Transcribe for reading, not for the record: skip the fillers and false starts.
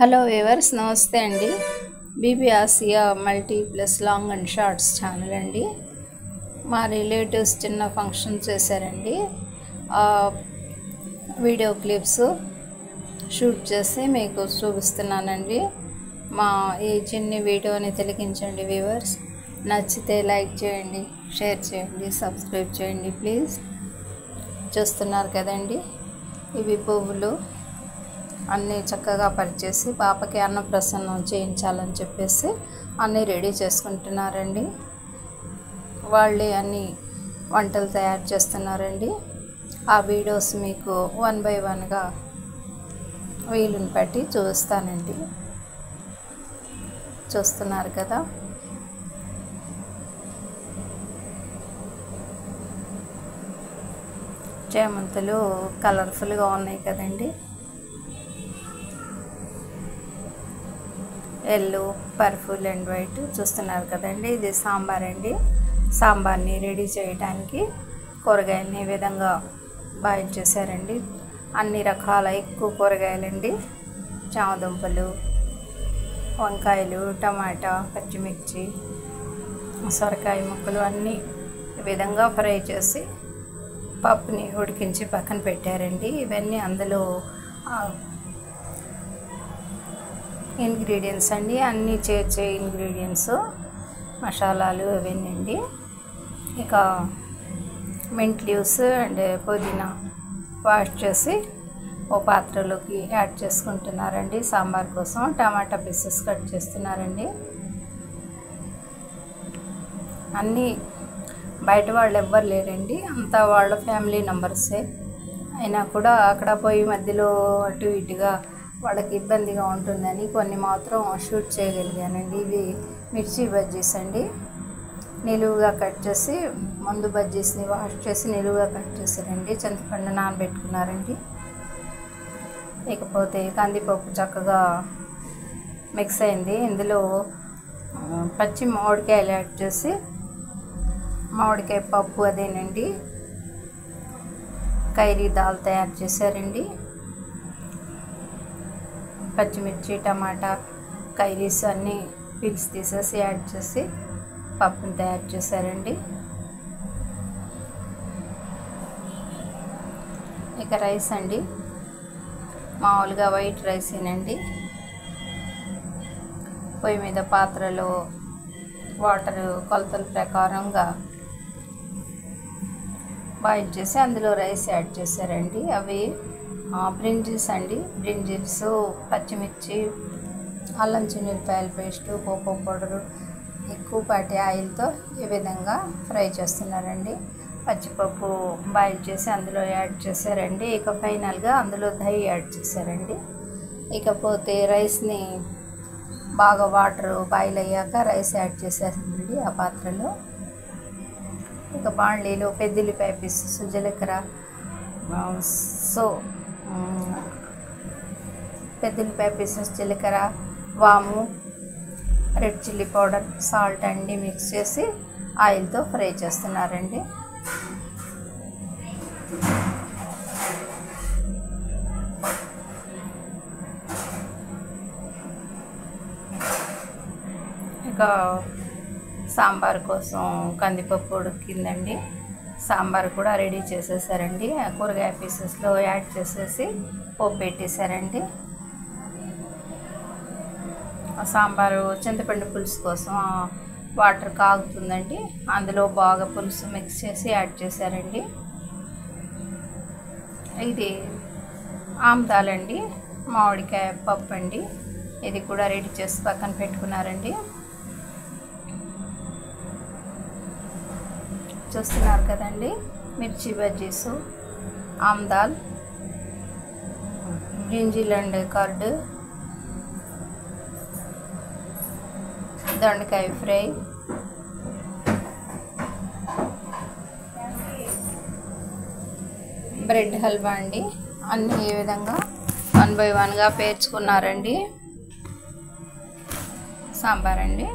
Hello viewers, నమస్తే అండి. BB Asia multiplus long and shorts channel అండి. మా రిలేటివ్స్ చిన్న ఫంక్షన్ చేశారండి. వీడియో క్లిప్స్ షూట్ చేసి మీకు చూపిస్తున్నానండి. మా ఈ చిన్ని వీడియోని తిలకించండి వ్యూవర్స్. నచ్చితే లైక్ చేయండి, షేర్ చేయండి, సబ్స్క్రైబ్ చేయండి ప్లీజ్. చూస్తున్నారు కదండి, ఇవి పువ్వులు అన్నీ చక్కగా పరిచేసి పాపకి అన్నప్రసన్నం చేయించాలని చెప్పేసి అన్నీ రెడీ చేసుకుంటున్నారండి. వాళ్ళే అన్ని వంటలు తయారు చేస్తున్నారండి. ఆ వీడియోస్ మీకు 1 by 1గా వీలుని బట్టి చూస్తానండి. చూస్తున్నారు కదా, చేమంతులు కలర్ఫుల్గా ఉన్నాయి కదండి. ఎల్లో, పర్పుల్ అండ్ వైట్ చూస్తున్నారు కదండి. ఇది సాంబార్ అండి. సాంబార్ని రెడీ చేయడానికి కూరగాయలని ఈ విధంగా బాయిల్ చేశారండి. అన్ని రకాల ఎక్కువ కూరగాయలండి. చామదుంపలు, వంకాయలు, టమాటా, పచ్చిమిర్చి, సొరకాయ ముక్కలు అన్నీ ఈ విధంగా ఫ్రై చేసి పప్పుని ఉడికించి పక్కన పెట్టారండి. ఇవన్నీ అందులో ఇంగ్రీడియంట్స్ అండి. అన్నీ చేర్చే ఇంగ్రీడియంట్స్, మసాలాలు అవన్నీ అండి. ఇక మింట్ లీవ్స్ అండ్ పుదీనా వాష్ చేసి ఓ పాత్రలోకి యాడ్ చేసుకుంటున్నారండి. సాంబార్ కోసం టమాటా పీసెస్ కట్ చేస్తున్నారండి. అన్నీ బయట వాళ్ళు ఎవ్వరు లేరండి, అంతా వాళ్ళ ఫ్యామిలీ మెంబర్సే. అయినా కూడా అక్కడ పోయి మధ్యలో అటు ఇటుగా వాళ్ళకి ఇబ్బందిగా ఉంటుందని కొన్ని మాత్రం షూట్ చేయగలిగానండి. ఇవి మిర్చి బజ్జీస్ అండి. నిలువుగా కట్ చేసి ముందు బజ్జీస్ని వాష్ చేసి నిలువుగా కట్ చేశారండి. చింతపండు నానబెట్టుకున్నారండి. ఇకపోతే కందిపప్పు చక్కగా మిక్స్ అయింది. ఇందులో పచ్చి మామిడికాయలు యాడ్ చేసి మామిడికాయ పప్పు అదేనండి ఖైరీ దాల్ తయారు చేశారండి. పచ్చిమిర్చి, టమాటా, ఖైరీస్ అన్నీ పీల్స్ తీసేసి యాడ్ చేసి పప్పుని తయారు చేశారండి. ఇక రైస్ అండి, మామూలుగా వైట్ రైసేనండి. పొయ్యి మీద పాత్రలో వాటర్ కొలతల ప్రకారంగా బాయిల్ చేసి అందులో రైస్ యాడ్ చేశారండి. అవి బ్రింజిల్స్ అండి. బ్రింజిల్స్, పచ్చిమిర్చి, అల్లం చిన్నులపాయల పేస్టు, కోకో పౌడరు, ఎక్కువపాటి ఆయిల్తో ఈ విధంగా ఫ్రై చేస్తున్నారండి. పచ్చిపప్పు బాయిల్ చేసి అందులో యాడ్ చేశారండి. ఇక ఫైనల్గా అందులో దహి యాడ్ చేశారండి. ఇకపోతే రైస్ని బాగా వాటర్ బాయిల్ అయ్యాక రైస్ యాడ్ చేశారండి ఆ పాత్రలో. ఇక బాండ్లీలో పెద్దల్లిపాయ పీసెస్, జీలకర్ర, పెద్దల్లిపాయ పీసెస్, జీలకర్ర, వాము, రెడ్ చిల్లీ పౌడర్, సాల్ట్ అన్నీ మిక్స్ చేసి ఆయిల్తో ఫ్రై చేస్తున్నారండి. ఇక సాంబార్ కోసం కందిపప్పు ఉడికిందండి. సాంబార్ కూడా రెడీ చేసేసారండి. కూరగాయ పీసెస్లో యాడ్ చేసేసి పోపు పెట్టేశారండి. సాంబారు చింతపండు పులుసు కోసం వాటర్ కాగుతుందండి. అందులో బాగా పులుసు మిక్స్ చేసి యాడ్ చేశారండి. ఇది ఆమ్దాల్ అండి, మామిడికాయ పప్పు అండి. ఇది కూడా రెడీ చేసి పక్కన పెట్టుకున్నారండి. చూస్తున్నారు కదండి, మిర్చి బజ్జీసు, ఆమ్దాల్, బ్రింజిల్ అండ్ కర్డ్, దొండకాయ ఫ్రై, బ్రెడ్ హల్వా అండి. అన్నీ ఈ విధంగా 1 by 1గా పేర్చుకున్నారండి. సాంబార్ అండి.